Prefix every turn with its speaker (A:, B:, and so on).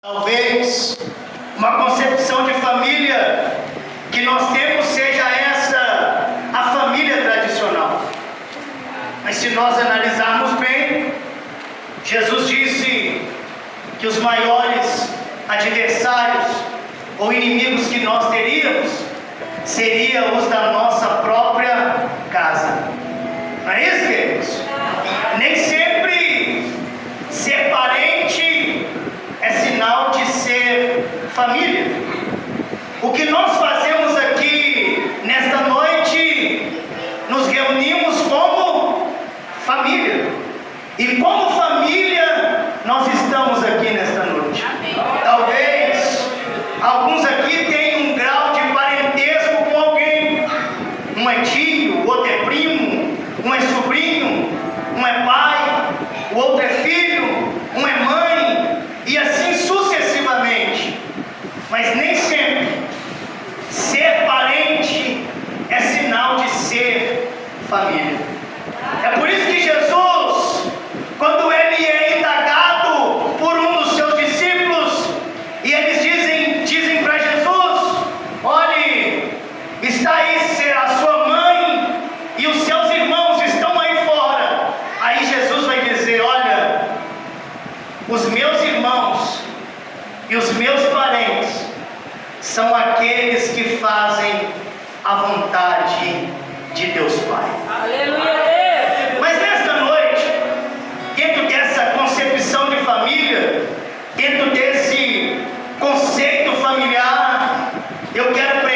A: Talvez uma concepção de família que nós temos seja essa, a família tradicional. Mas se nós analisarmos bem, Jesus disse que os maiores adversários ou inimigos que nós teríamos seriam os da nossa própria casa. Não é isso, queridos? Nem sempre ser parente é sinal de ser família. O que nós fazemos aqui nesta noite, nos reunimos como família. E como família, nós estamos aqui nesta noite. Talvez alguns aqui tenham um grau de parentesco com alguém. Um é tio, o outro é primo, um é sobrinho, um é pai, o outro é filho, um é mãe, e assim sucessivamente. Mas nem sempre ser parente é sinal de ser família. É por isso que Jesus, quando ele é indagado por um dos seus discípulos, e eles dizem para Jesus: olhe, está aí a sua mãe e os seus irmãos estão aí fora. Aí Jesus vai dizer: olha, os meus irmãos e os meus parentes são aqueles que fazem a vontade de Deus Pai.
B: Aleluia!
A: Mas nesta noite, dentro dessa concepção de família, dentro desse conceito familiar, eu quero